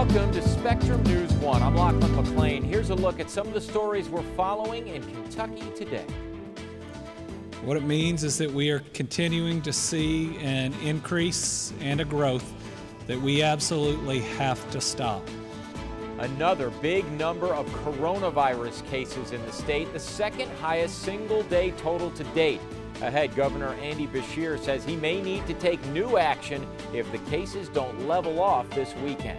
Welcome to Spectrum News 1. I'm Lachlan McLean. Here's a look at some of the stories we're following in Kentucky today. What it means is that we are continuing to see an increase and a growth that we absolutely have to stop. Another big number of coronavirus cases in the state, the second highest single-day total to date. Ahead, Governor Andy Beshear says he may need to take new action if the cases don't level off this weekend.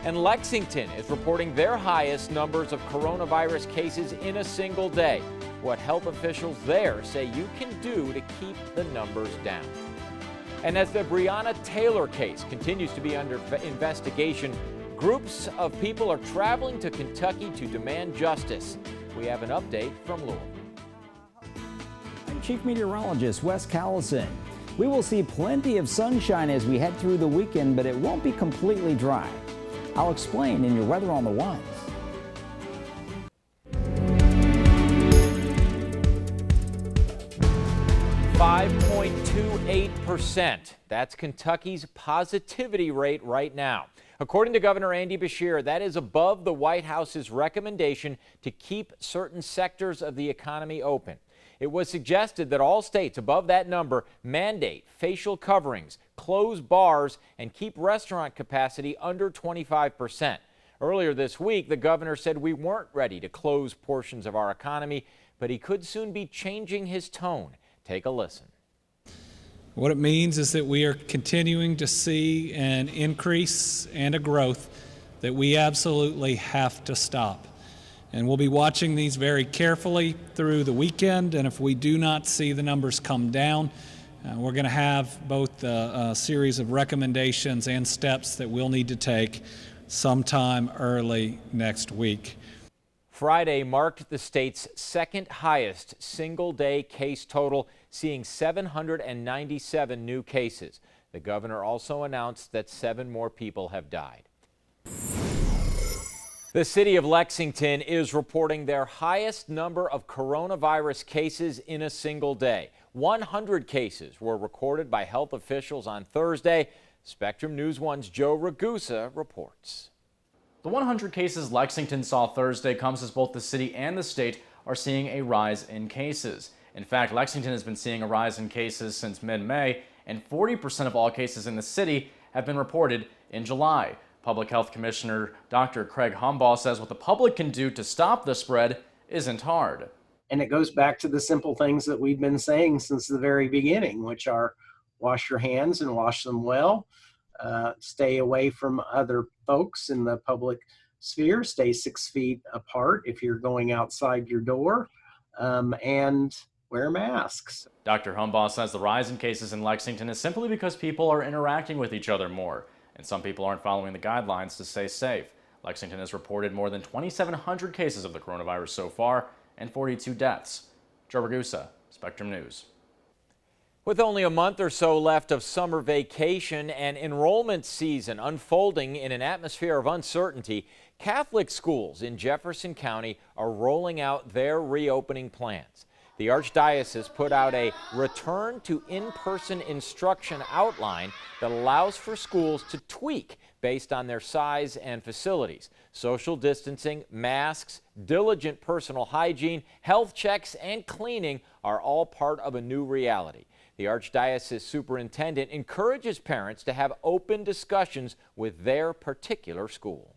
And Lexington is reporting their highest numbers of coronavirus cases in a single day. What health officials there say you can do to keep the numbers down. And as the Breonna Taylor case continues to be under investigation, groups of people are traveling to Kentucky to demand justice. We have an update from Louisville. I'm Chief Meteorologist Wes Callison. We will see plenty of sunshine as we head through the weekend, but it won't be completely dry. I'll explain in your Weather on the Ones. .28%. That's Kentucky's positivity rate right now. According to Governor Andy Beshear, that is above the White House's recommendation to keep certain sectors of the economy open. It was suggested that all states above that number mandate facial coverings, close bars, and keep restaurant capacity under 25%. Earlier this week, the governor said we weren't ready to close portions of our economy, but he could soon be changing his tone. Take a listen. What it means is that we are continuing to see an increase and a growth that we absolutely have to stop. And we'll be watching these very carefully through the weekend, and if we do not see the numbers come down, we're going to have both a series of recommendations and steps that we'll need to take sometime early next week. Friday marked the state's second highest single-day case total, seeing 797 new cases. The governor also announced that 7 more people have died. The city of Lexington is reporting their highest number of coronavirus cases in a single day. 100 cases were recorded by health officials on Thursday. Spectrum News 1's Joe Ragusa reports. The 100 cases Lexington saw Thursday comes as both the city and the state are seeing a rise in cases. In fact, Lexington has been seeing a rise in cases since mid-May, and 40% of all cases in the city have been reported in July. Public Health Commissioner Dr. Craig Humbaugh says what the public can do to stop the spread isn't hard. And it goes back to the simple things that we've been saying since the very beginning, which are wash your hands and wash them well, stay away from other folks in the public sphere, stay 6 feet apart if you're going outside your door, and wear masks. Dr. Humbaugh says the rise in cases in Lexington is simply because people are interacting with each other more, and some people aren't following the guidelines to stay safe. Lexington has reported more than 2,700 cases of the coronavirus so far and 42 deaths. Joe Ragusa, Spectrum News. With only a month or so left of summer vacation and enrollment season unfolding in an atmosphere of uncertainty, Catholic schools in Jefferson County are rolling out their reopening plans. The Archdiocese put out a return to in-person instruction outline that allows for schools to tweak based on their size and facilities. Social distancing, masks, diligent personal hygiene, health checks, and cleaning are all part of a new reality. The Archdiocese superintendent encourages parents to have open discussions with their particular school.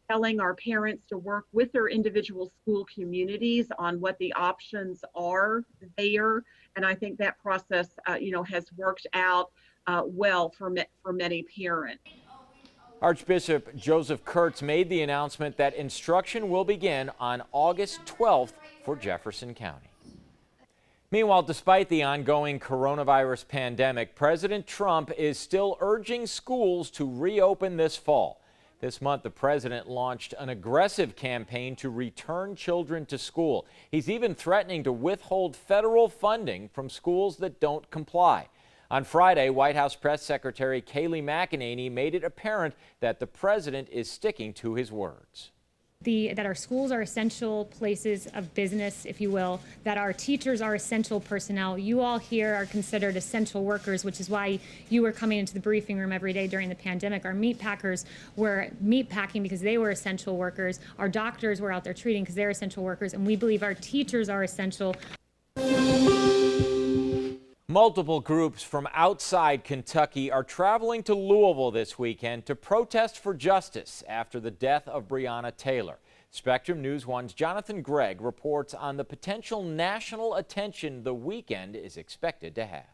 Telling our parents to work with their individual school communities on what the options are there. And I think that process, has worked out well for many parents. Archbishop Joseph Kurtz made the announcement that instruction will begin on August 12th for Jefferson County. Meanwhile, despite the ongoing coronavirus pandemic, President Trump is still urging schools to reopen this fall. This month, the president launched an aggressive campaign to return children to school. He's even threatening to withhold federal funding from schools that don't comply. On Friday, White House Press Secretary Kayleigh McEnany made it apparent that the president is sticking to his words. That our schools are essential places of business, if you will, that our teachers are essential personnel. You all here are considered essential workers, which is why you were coming into the briefing room every day during the pandemic. Our meat packers were meat packing because they were essential workers. Our doctors were out there treating because they're essential workers, and we believe our teachers are essential. Multiple groups from outside Kentucky are traveling to Louisville this weekend to protest for justice after the death of Breonna Taylor. Spectrum News 1's Jonathan Gregg reports on the potential national attention the weekend is expected to have.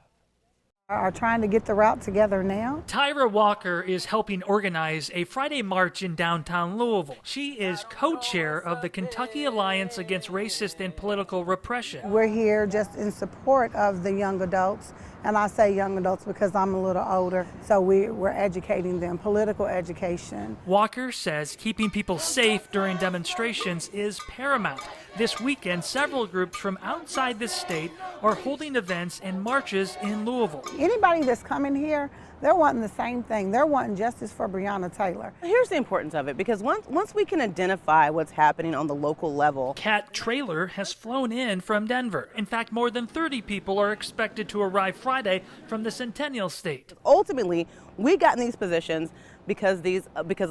Are trying to get the route together now. Tyra Walker is helping organize a Friday march in downtown Louisville. She is co-chair of the Kentucky Alliance Against Racist and Political Repression. We're here just in support of the young adults, and I say young adults because I'm a little older, so we're educating them, political education. Walker says keeping people safe during demonstrations is paramount. This weekend, several groups from outside the state are holding events and marches in Louisville. Anybody that's coming here, they're wanting the same thing. They're wanting justice for Breonna Taylor. Here's the importance of it, because once we can identify what's happening on the local level. Kat Trailer has flown in from Denver. In fact, more than 30 people are expected to arrive Friday from the Centennial State. Ultimately, we got in these positions because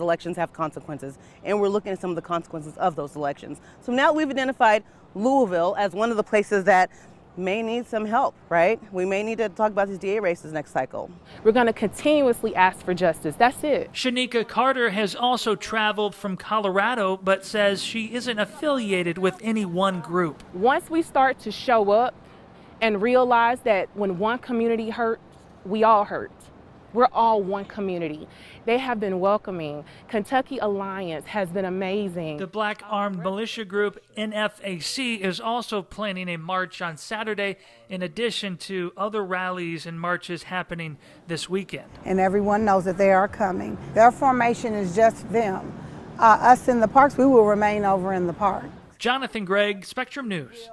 elections have consequences, and we're looking at some of the consequences of those elections. So now we've identified Louisville as one of the places that may need some help, right? We may need to talk about these DA races next cycle. We're going to continuously ask for justice. That's it. Shanika Carter has also traveled from Colorado, but says she isn't affiliated with any one group. Once we start to show up and realize that when one community hurts, we all hurt. We're all one community. They have been welcoming. Kentucky Alliance has been amazing. The Black Armed Militia Group, NFAC, is also planning a march on Saturday, in addition to other rallies and marches happening this weekend. And everyone knows that they are coming. Their formation is just them. Us in the parks, we will remain over in the park. Jonathan Gregg, Spectrum News.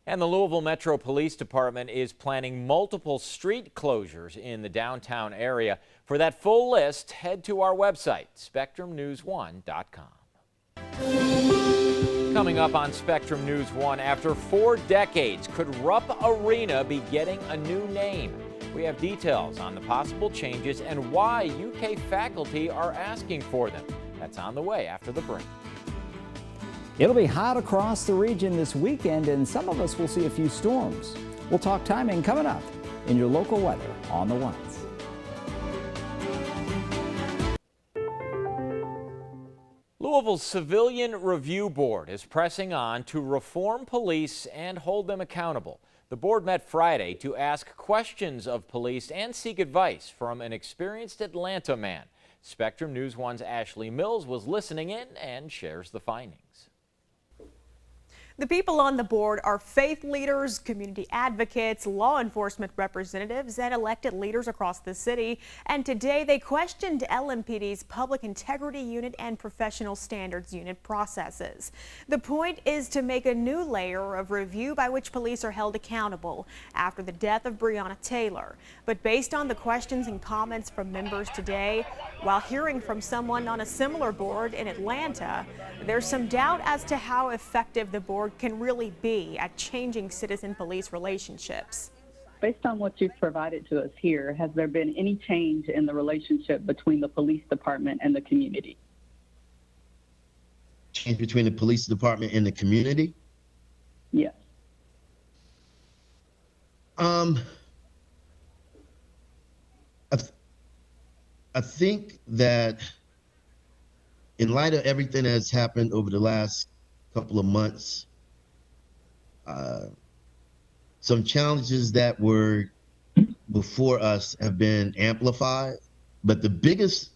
And the Louisville Metro Police Department is planning multiple street closures in the downtown area. For that full list, head to our website, spectrumnews1.com. Coming up on Spectrum News 1, after 4 decades, could Rupp Arena be getting a new name? We have details on the possible changes and why UK faculty are asking for them. That's on the way after the break. It'll be hot across the region this weekend, and some of us will see a few storms. We'll talk timing coming up in your local weather on the Ones. Louisville's Civilian Review Board is pressing on to reform police and hold them accountable. The board met Friday to ask questions of police and seek advice from an experienced Atlanta man. Spectrum News 1's Ashley Mills was listening in and shares the findings. The people on the board are faith leaders, community advocates, law enforcement representatives, and elected leaders across the city. And today they questioned LMPD's Public Integrity Unit and Professional Standards Unit processes. The point is to make a new layer of review by which police are held accountable after the death of Breonna Taylor. But based on the questions and comments from members today, while hearing from someone on a similar board in Atlanta, there's some doubt as to how effective the board can really be at changing citizen-police relationships. Based on what you've provided to us here, has there been any change in the relationship between the police department and the community? Change between the police department and the community? Yes. I think that in light of everything that's happened over the last couple of months, some challenges that were before us have been amplified. But the biggest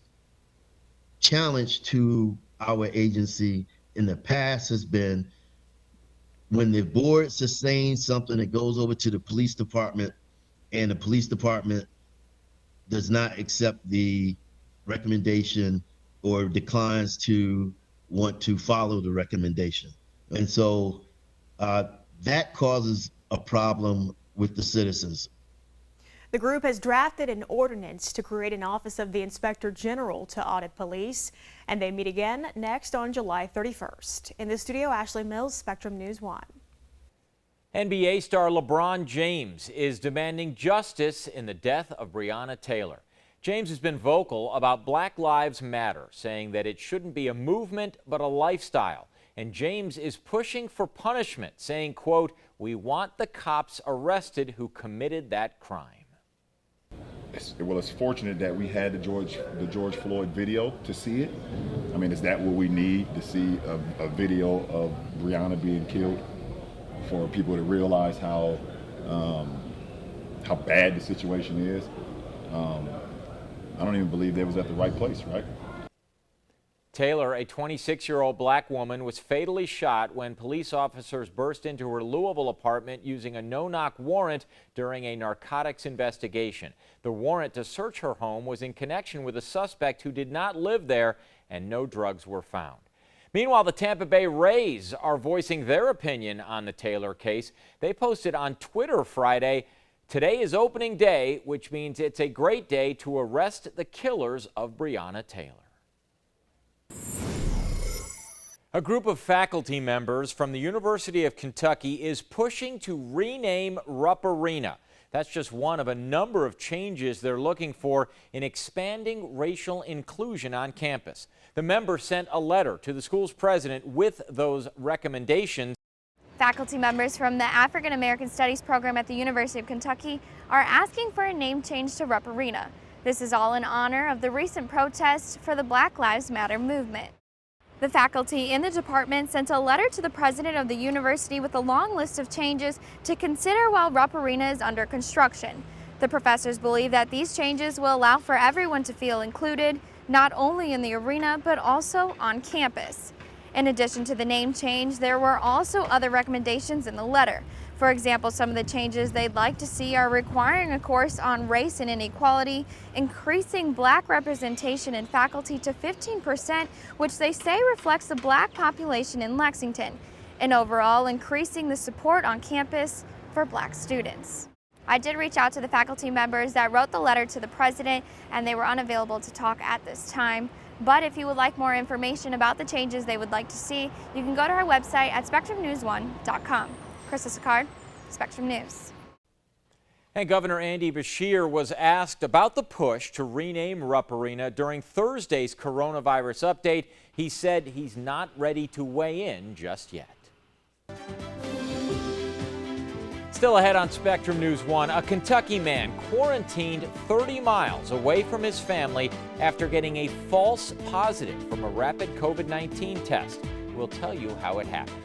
challenge to our agency in the past has been when the board sustains something that goes over to the police department and the police department does not accept the recommendation or declines to want to follow the recommendation. And so that causes a problem with the citizens. The group has drafted an ordinance to create an Office of the Inspector General to audit police, and they meet again next on July 31st. In the studio, Ashley Mills, Spectrum News 1. NBA star LeBron James is demanding justice in the death of Breonna Taylor. James has been vocal about Black Lives Matter, saying that it shouldn't be a movement but a lifestyle. And James is pushing for punishment, saying, quote, "We want the cops arrested who committed that crime." It's fortunate that we had the George Floyd video to see it. I mean, is that what we need, to see a video of Breonna being killed, for people to realize how bad the situation is? I don't even believe they was at the right place, right? Taylor, a 26-year-old black woman, was fatally shot when police officers burst into her Louisville apartment using a no-knock warrant during a narcotics investigation. The warrant to search her home was in connection with a suspect who did not live there, and no drugs were found. Meanwhile, the Tampa Bay Rays are voicing their opinion on the Taylor case. They posted on Twitter Friday, "Today is opening day, which means it's a great day to arrest the killers of Breonna Taylor." A group of faculty members from the University of Kentucky is pushing to rename Rupp Arena. That's just one of a number of changes they're looking for in expanding racial inclusion on campus. The members sent a letter to the school's president with those recommendations. Faculty members from the African American Studies program at the University of Kentucky are asking for a name change to Rupp Arena. This is all in honor of the recent protests for the Black Lives Matter movement. The faculty in the department sent a letter to the president of the university with a long list of changes to consider while Rupp Arena is under construction. The professors believe that these changes will allow for everyone to feel included, not only in the arena, but also on campus. In addition to the name change, there were also other recommendations in the letter. For example, some of the changes they'd like to see are requiring a course on race and inequality, increasing black representation in faculty to 15%, which they say reflects the black population in Lexington, and overall increasing the support on campus for black students. I did reach out to the faculty members that wrote the letter to the president, and they were unavailable to talk at this time. But if you would like more information about the changes they would like to see, you can go to our website at spectrumnews1.com. Krista Sicard, Spectrum News. And Governor Andy Beshear was asked about the push to rename Rupp Arena during Thursday's coronavirus update. He said he's not ready to weigh in just yet. Still ahead on Spectrum News 1, a Kentucky man quarantined 30 miles away from his family after getting a false positive from a rapid COVID-19 test. We'll tell you how it happened.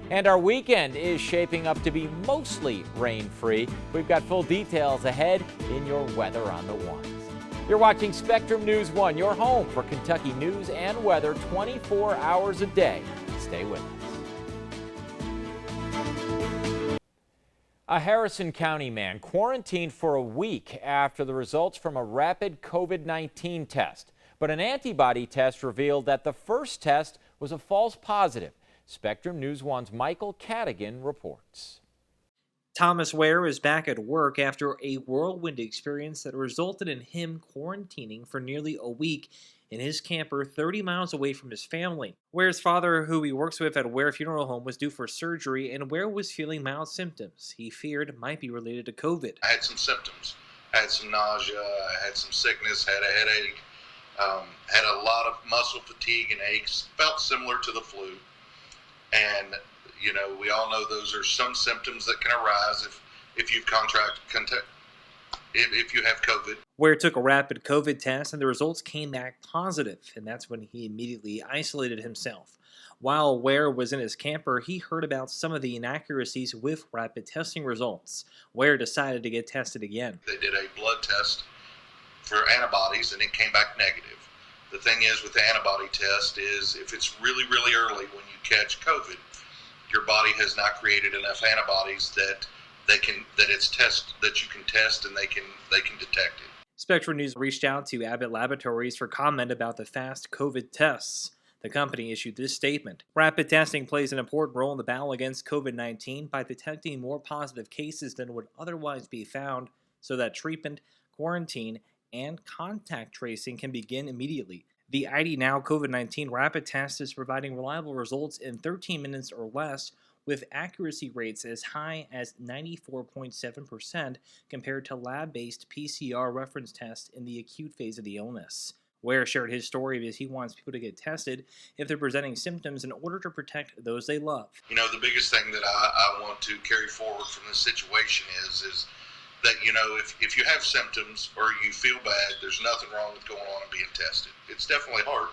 And our weekend is shaping up to be mostly rain-free. We've got full details ahead in your Weather on the Ones. You're watching Spectrum News 1, your home for Kentucky news and weather 24 hours a day. Stay with us. A Harrison County man quarantined for a week after the results from a rapid COVID-19 test. But an antibody test revealed that the first test was a false positive. Spectrum News 1's Michael Cadigan reports. Thomas Ware is back at work after a whirlwind experience that resulted in him quarantining for nearly a week in his camper 30 miles away from his family. Ware's father, who he works with at Ware Funeral Home, was due for surgery, and Ware was feeling mild symptoms he feared might be related to COVID. I had some symptoms. I had some nausea, I had some sickness, had a headache, had a lot of muscle fatigue and aches, felt similar to the flu. And, you know, we all know those are some symptoms that can arise if you've if you have COVID. Ware took a rapid COVID test and the results came back positive, and that's when he immediately isolated himself. While Ware was in his camper, he heard about some of the inaccuracies with rapid testing results. Ware decided to get tested again. They did a blood test for antibodies and it came back negative. The thing is with the antibody test is if it's really, really early when you catch COVID, your body has not created enough antibodies that you can test and they can detect it. Spectrum News reached out to Abbott Laboratories for comment about the fast COVID tests. The company issued this statement. Rapid testing plays an important role in the battle against COVID-19 by detecting more positive cases than would otherwise be found, so that treatment, quarantine, and contact tracing can begin immediately. The ID Now COVID-19 rapid test is providing reliable results in 13 minutes or less, with accuracy rates as high as 94.7% compared to lab-based PCR reference tests in the acute phase of the illness. Ware shared his story as he wants people to get tested if they're presenting symptoms in order to protect those they love. You know, the biggest thing that I want to carry forward from this situation is that, you know, if you have symptoms or you feel bad, there's nothing wrong with going on and being tested. It's definitely hard,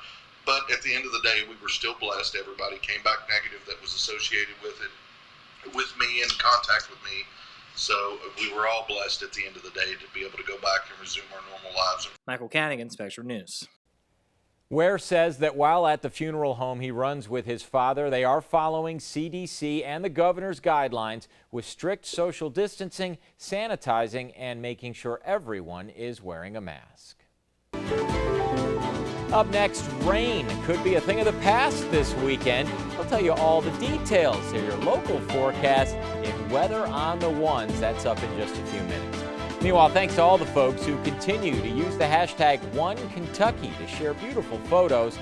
but at the end of the day, we were still blessed. Everybody came back negative that was associated with it, with me, in contact with me. So we were all blessed at the end of the day to be able to go back and resume our normal lives. Michael Cadigan, Spectrum News. Ware says that while at the funeral home he runs with his father, they are following CDC and the governor's guidelines with strict social distancing, sanitizing, and making sure everyone is wearing a mask. Up next, rain could be a thing of the past this weekend. I'll tell you all the details here, your local forecast in Weather on the Ones. That's up in just a few minutes. Meanwhile, thanks to all the folks who continue to use the hashtag #OneKentucky to share beautiful photos.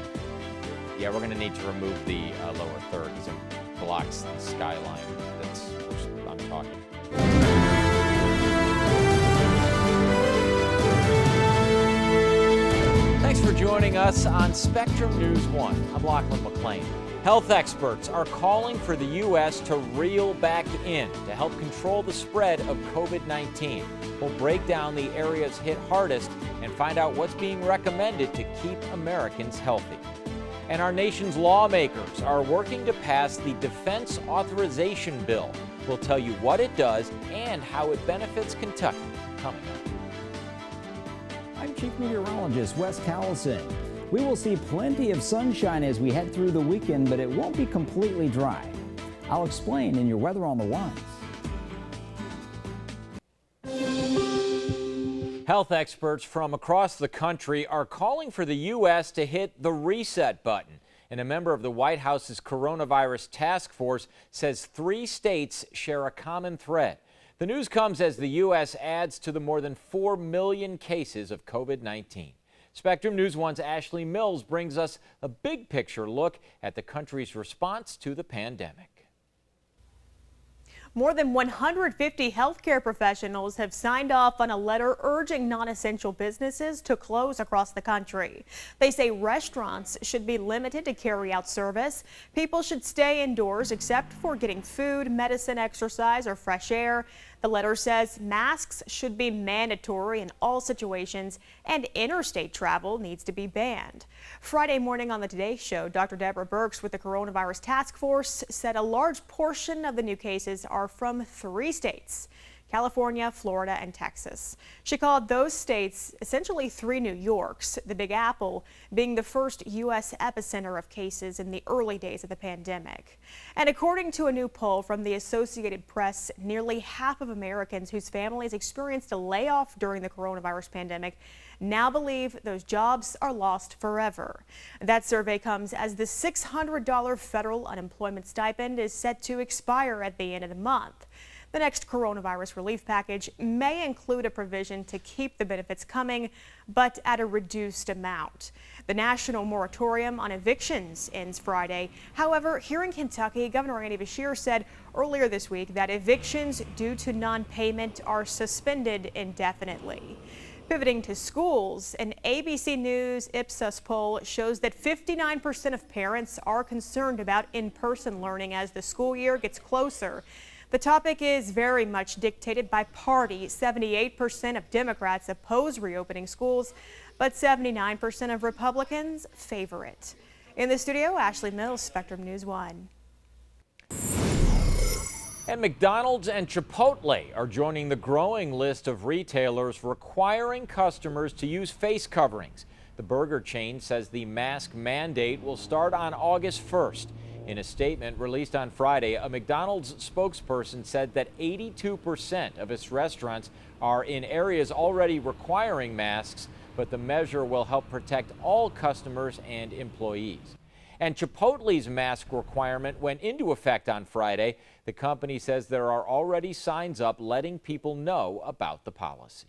Yeah, we're going to need to remove the lower third because it blocks the skyline. That's what I'm talking. Thanks for joining us on Spectrum News 1. I'm Lachlan McLean. Health experts are calling for the U.S. to reel back in to help control the spread of COVID-19. We'll break down the areas hit hardest and find out what's being recommended to keep Americans healthy. And our nation's lawmakers are working to pass the Defense Authorization Bill. We'll tell you what it does and how it benefits Kentucky. Coming up. I'm Chief Meteorologist Wes Callison. We will see plenty of sunshine as we head through the weekend, but it won't be completely dry. I'll explain in your Weather on the Ones. Health experts from across the country are calling for the U.S. to hit the reset button. And a member of the White House's coronavirus task force says 3 states share a common thread. The news comes as the U.S. adds to the more than 4 million cases of COVID-19. Spectrum News 1's Ashley Mills brings us a big picture look at the country's response to the pandemic. More than 150 healthcare professionals have signed off on a letter urging non-essential businesses to close across the country. They say restaurants should be limited to carry out service. People should stay indoors except for getting food, medicine, exercise, or fresh air. The letter says masks should be mandatory in all situations and interstate travel needs to be banned. Friday morning on the Today Show, Dr. Deborah Birx with the Coronavirus Task Force said a large portion of the new cases are from 3 states: California, Florida, and Texas. She called those states essentially 3 New Yorks, the Big Apple being the first U.S. epicenter of cases in the early days of the pandemic. And according to a new poll from the Associated Press, nearly half of Americans whose families experienced a layoff during the coronavirus pandemic now believe those jobs are lost forever. That survey comes as the $600 federal unemployment stipend is set to expire at the end of the month. The next coronavirus relief package may include a provision to keep the benefits coming, but at a reduced amount. The national moratorium on evictions ends Friday. However, here in Kentucky, Governor Andy Beshear said earlier this week that evictions due to non-payment are suspended indefinitely. Pivoting to schools, an ABC News Ipsos poll shows that 59% of parents are concerned about in-person learning as the school year gets closer. The topic is very much dictated by party. 78% of Democrats oppose reopening schools, but 79% of Republicans favor it. In the studio, Ashley Mills, Spectrum News 1. And McDonald's and Chipotle are joining the growing list of retailers requiring customers to use face coverings. The burger chain says the mask mandate will start on August 1st. In a statement released on Friday, a McDonald's spokesperson said that 82% of its restaurants are in areas already requiring masks, but the measure will help protect all customers and employees. And Chipotle's mask requirement went into effect on Friday. The company says there are already signs up letting people know about the policy.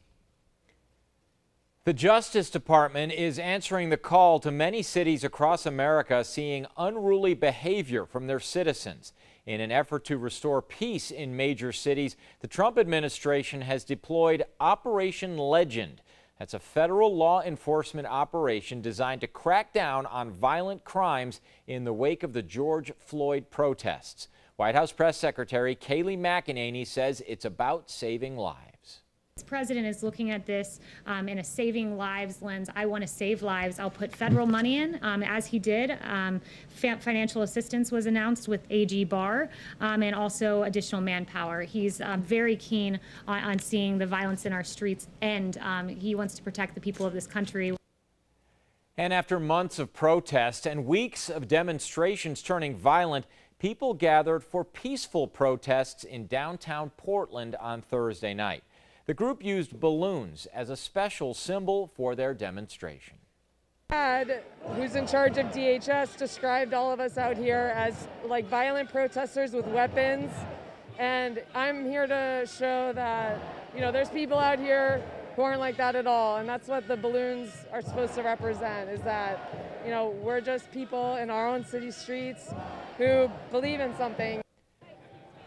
The Justice Department is answering the call to many cities across America seeing unruly behavior from their citizens. In an effort to restore peace in major cities, the Trump administration has deployed Operation Legend. That's a federal law enforcement operation designed to crack down on violent crimes in the wake of the George Floyd protests. White House Press Secretary Kayleigh McEnany says it's about saving lives. The president is looking at this in a saving lives lens. I want to save lives. I'll put federal money in, as he did. Financial assistance was announced with AG Barr, and also additional manpower. He's very keen on seeing the violence in our streets, and he wants to protect the people of this country. And after months of protest and weeks of demonstrations turning violent, people gathered for peaceful protests in downtown Portland on Thursday night. The group used balloons as a special symbol for their demonstration. Who's in charge of DHS described all of us out here as like violent protesters with weapons, and I'm here to show that, you know, there's people out here who aren't like that at all, and that's what the balloons are supposed to represent, is that, you know, we're just people in our own city streets who believe in something.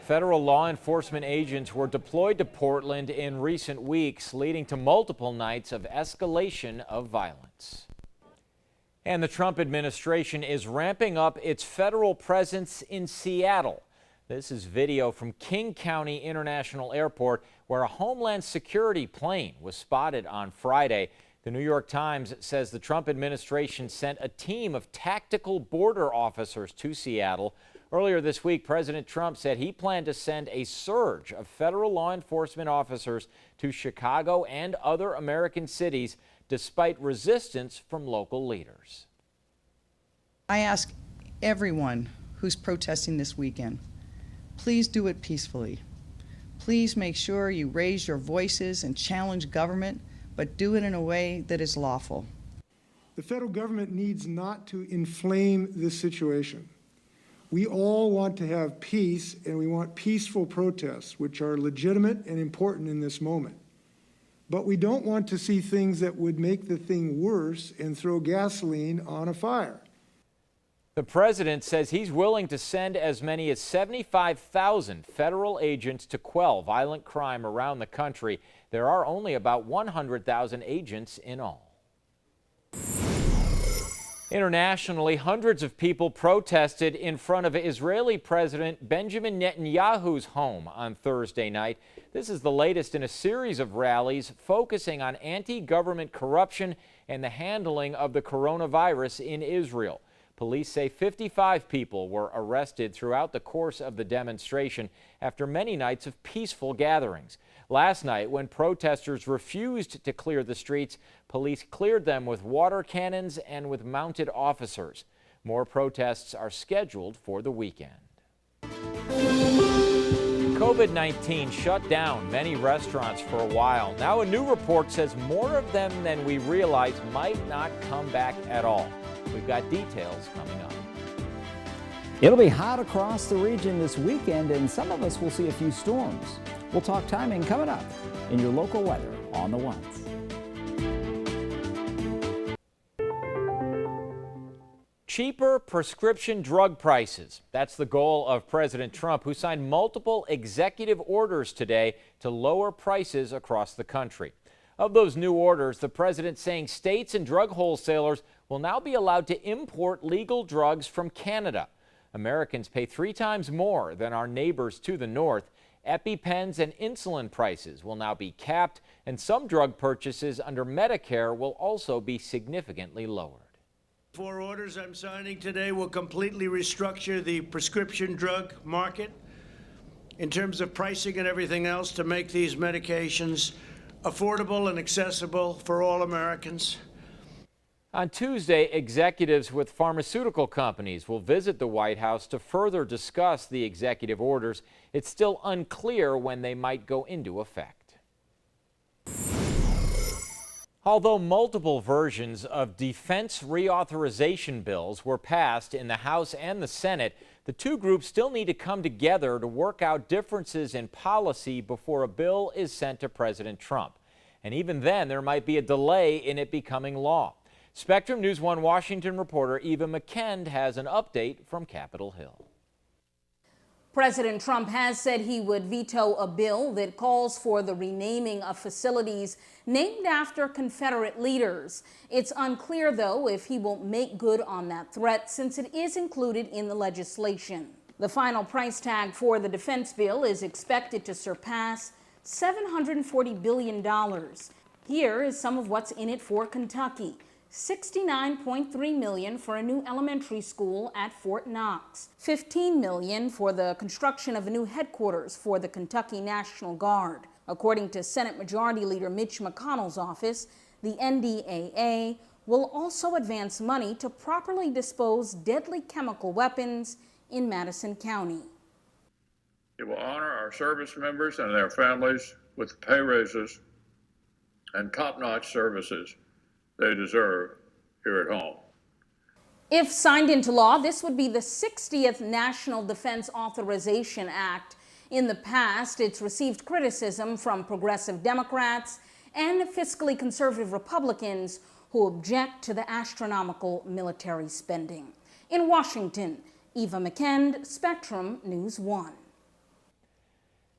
Federal law enforcement agents were deployed to Portland in recent weeks, leading to multiple nights of escalation of violence. And the Trump administration is ramping up its federal presence in Seattle. This is video from King County International Airport, where a Homeland Security plane was spotted on Friday. The New York Times says the Trump administration sent a team of tactical border officers to Seattle. Earlier this week, President Trump said he planned to send a surge of federal law enforcement officers to Chicago and other American cities, despite resistance from local leaders. I ask everyone who's protesting this weekend, please do it peacefully. Please make sure you raise your voices and challenge government, but do it in a way that is lawful. The federal government needs not to inflame this situation. We all want to have peace, and we want peaceful protests, which are legitimate and important in this moment. But we don't want to see things that would make the thing worse and throw gasoline on a fire. The president says he's willing to send as many as 75,000 federal agents to quell violent crime around the country. There are only about 100,000 agents in all. Internationally, hundreds of people protested in front of Israeli President Benjamin Netanyahu's home on Thursday night. This is the latest in a series of rallies focusing on anti-government corruption and the handling of the coronavirus in Israel. Police say 55 people were arrested throughout the course of the demonstration after many nights of peaceful gatherings. Last night, when protesters refused to clear the streets, police cleared them with water cannons and with mounted officers. More protests are scheduled for the weekend. COVID-19 shut down many restaurants for a while. Now a new report says more of them than we realize might not come back at all. We've got details coming up. It'll be hot across the region this weekend, and some of us will see a few storms. We'll talk timing coming up in your local weather on the Ones. Cheaper prescription drug prices. That's the goal of President Trump, who signed multiple executive orders today to lower prices across the country. Of those new orders, the president saying states and drug wholesalers will now be allowed to import legal drugs from Canada. Americans pay 3 times more than our neighbors to the north. EpiPens and insulin prices will now be capped, and some drug purchases under Medicare will also be significantly lowered. 4 orders I'm signing today will completely restructure the prescription drug market in terms of pricing and everything else to make these medications affordable and accessible for all Americans. On Tuesday, executives with pharmaceutical companies will visit the White House to further discuss the executive orders. It's still unclear when they might go into effect. Although multiple versions of defense reauthorization bills were passed in the House and the Senate, the two groups still need to come together to work out differences in policy before a bill is sent to President Trump. And even then, there might be a delay in it becoming law. Spectrum News 1 Washington reporter Eva McKend has an update from Capitol Hill. President Trump has said he would veto a bill that calls for the renaming of facilities named after Confederate leaders. It's unclear, though, if he will make good on that threat since it is included in the legislation. The final price tag for the defense bill is expected to surpass $740 billion. Here is some of what's in it for Kentucky. $69.3 million for a new elementary school at Fort Knox, $15 million for the construction of a new headquarters for the Kentucky National Guard. According to Senate Majority Leader Mitch McConnell's office, the NDAA will also advance money to properly dispose deadly chemical weapons in Madison County. It will honor our service members and their families with pay raises and top-notch services they deserve here at home. If signed into law, this would be the 60th National Defense Authorization Act. In the past, it's received criticism from progressive Democrats and fiscally conservative Republicans who object to the astronomical military spending. In Washington, Eva McKend, Spectrum News 1.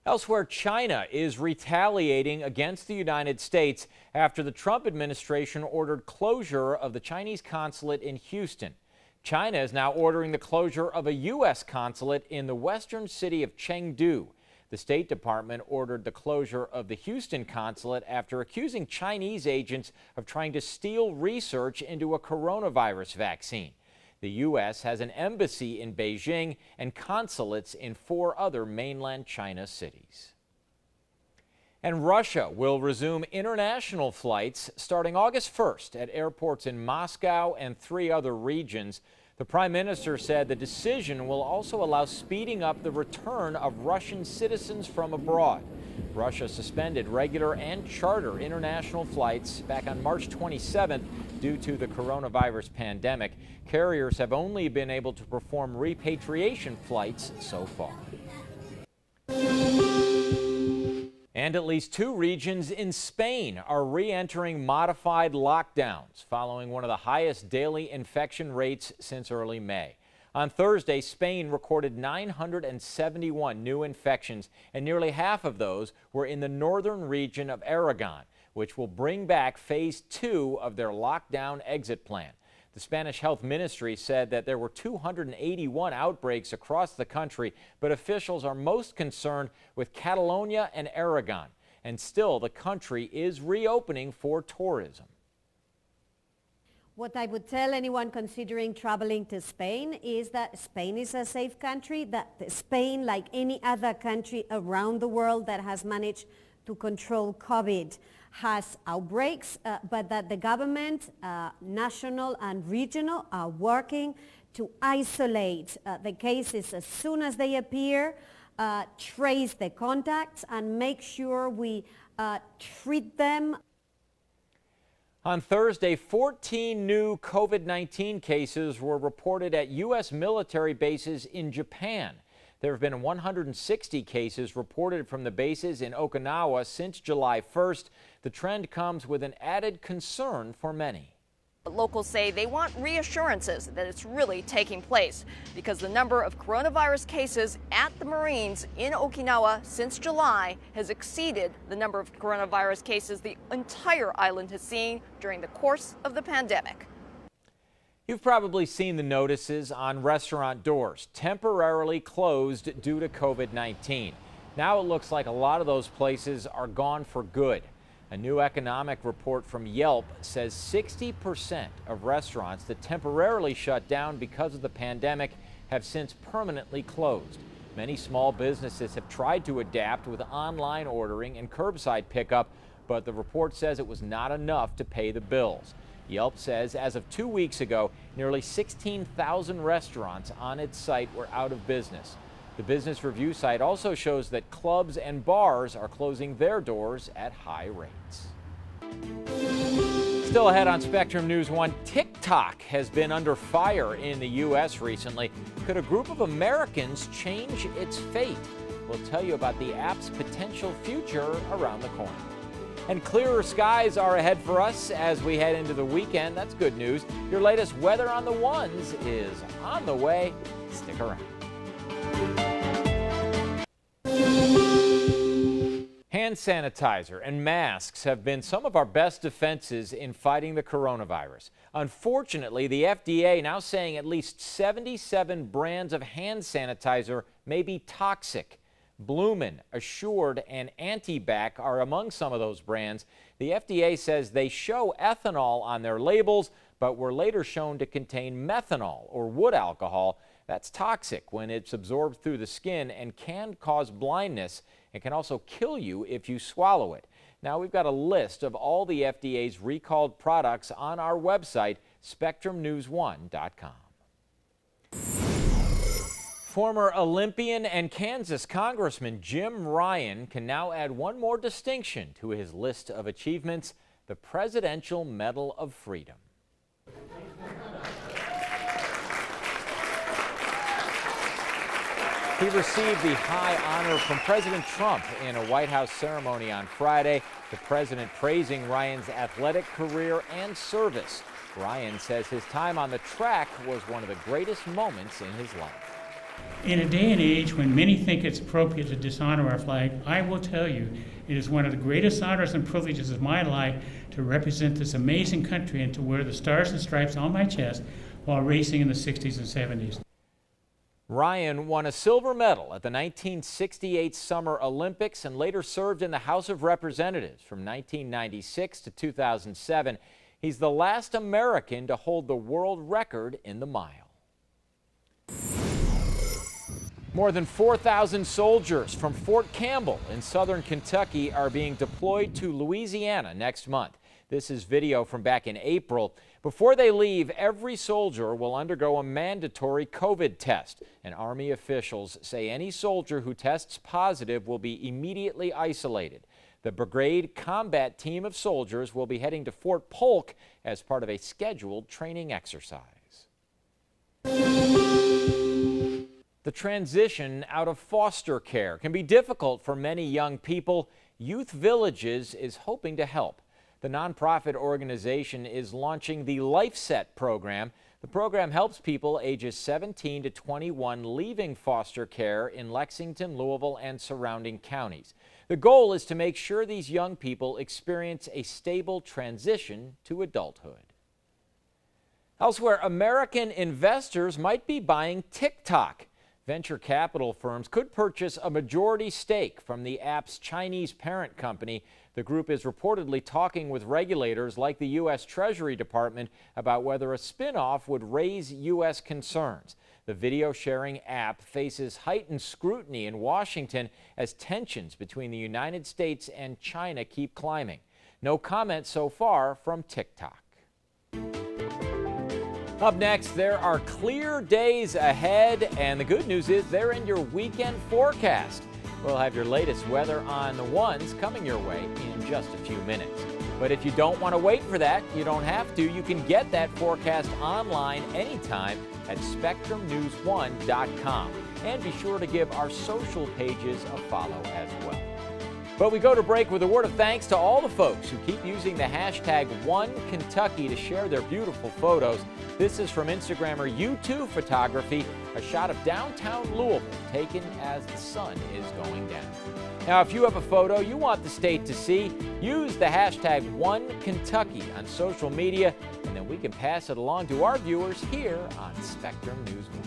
Elsewhere, China is retaliating against the United States after the Trump administration ordered closure of the Chinese consulate in Houston. China is now ordering the closure of a U.S. consulate in the western city of Chengdu. The State Department ordered the closure of the Houston consulate after accusing Chinese agents of trying to steal research into a coronavirus vaccine. The U.S. has an embassy in Beijing and consulates in 4 other mainland China cities. And Russia will resume international flights starting August 1st at airports in Moscow and 3 other regions. The Prime Minister said the decision will also allow speeding up the return of Russian citizens from abroad. Russia suspended regular and charter international flights back on March 27th due to the coronavirus pandemic. Carriers have only been able to perform repatriation flights so far. And at least 2 regions in Spain are re-entering modified lockdowns following one of the highest daily infection rates since early May. On Thursday, Spain recorded 971 new infections, and nearly half of those were in the northern region of Aragon, which will bring back phase 2 of their lockdown exit plan. The Spanish Health Ministry said that there were 281 outbreaks across the country, but officials are most concerned with Catalonia and Aragon. And still, the country is reopening for tourism. What I would tell anyone considering traveling to Spain is that Spain is a safe country, that Spain, like any other country around the world that has managed to control COVID, has outbreaks, but that the government, national and regional, are working to isolate the cases as soon as they appear, trace the contacts, and make sure we treat them. On Thursday, 14 new COVID-19 cases were reported at U.S. military bases in Japan. There have been 160 cases reported from the bases in Okinawa since July 1st. The trend comes with an added concern for many. Locals say they want reassurances that it's really taking place because the number of coronavirus cases at the Marines in Okinawa since July has exceeded the number of coronavirus cases the entire island has seen during the course of the pandemic. You've probably seen the notices on restaurant doors, temporarily closed due to COVID-19. Now it looks like a lot of those places are gone for good. A new economic report from Yelp says 60% of restaurants that temporarily shut down because of the pandemic have since permanently closed. Many small businesses have tried to adapt with online ordering and curbside pickup, but the report says it was not enough to pay the bills. Yelp says as of 2 weeks ago, nearly 16,000 restaurants on its site were out of business. The Business Review site also shows that clubs and bars are closing their doors at high rates. Still ahead on Spectrum News 1, TikTok has been under fire in the U.S. recently. Could a group of Americans change its fate? We'll tell you about the app's potential future around the corner. And clearer skies are ahead for us as we head into the weekend. That's good news. Your latest weather on the ones is on the way. Stick around. Hand sanitizer and masks have been some of our best defenses in fighting the coronavirus. Unfortunately, the FDA now saying at least 77 brands of hand sanitizer may be toxic. Bloomin', Assured, and Antibac are among some of those brands. The FDA says they show ethanol on their labels, but were later shown to contain methanol or wood alcohol. That's toxic when it's absorbed through the skin and can cause blindness and can also kill you if you swallow it. Now we've got a list of all the FDA's recalled products on our website, SpectrumNews1.com. Former Olympian and Kansas Congressman Jim Ryan can now add one more distinction to his list of achievements, the Presidential Medal of Freedom. He received the high honor from President Trump in a White House ceremony on Friday, the president praising Ryan's athletic career and service. Ryan says his time on the track was one of the greatest moments in his life. In a day and age when many think it's appropriate to dishonor our flag, I will tell you it is one of the greatest honors and privileges of my life to represent this amazing country and to wear the stars and stripes on my chest while racing in the 60s and 70s. Ryan won a silver medal at the 1968 Summer Olympics and later served in the House of Representatives from 1996 to 2007. He's the last American to hold the world record in the mile. More than 4,000 soldiers from Fort Campbell in southern Kentucky are being deployed to Louisiana next month. This is video from back in April. Before they leave, every soldier will undergo a mandatory COVID test, and Army officials say any soldier who tests positive will be immediately isolated. The brigade combat team of soldiers will be heading to Fort Polk as part of a scheduled training exercise. The transition out of foster care can be difficult for many young people. Youth Villages is hoping to help. The nonprofit organization is launching the LifeSet program. The program helps people ages 17 to 21 leaving foster care in Lexington, Louisville, and surrounding counties. The goal is to make sure these young people experience a stable transition to adulthood. Elsewhere, American investors might be buying TikTok. Venture capital firms could purchase a majority stake from the app's Chinese parent company. The group is reportedly talking with regulators like the U.S. Treasury Department about whether a spin-off would raise U.S. concerns. The video-sharing app faces heightened scrutiny in Washington as tensions between the United States and China keep climbing. No comment so far from TikTok. Up next, there are clear days ahead, and the good news is they're in your weekend forecast. We'll have your latest weather on the ones coming your way in just a few minutes. But if you don't want to wait for that, you don't have to. You can get that forecast online anytime at SpectrumNews1.com. And be sure to give our social pages a follow as well. But we go to break with a word of thanks to all the folks who keep using the hashtag #OneKentucky to share their beautiful photos. This is from Instagrammer U2 Photography, a shot of downtown Louisville taken as the sun is going down. Now, if you have a photo you want the state to see, use the hashtag #OneKentucky on social media, and then we can pass it along to our viewers here on Spectrum News 1.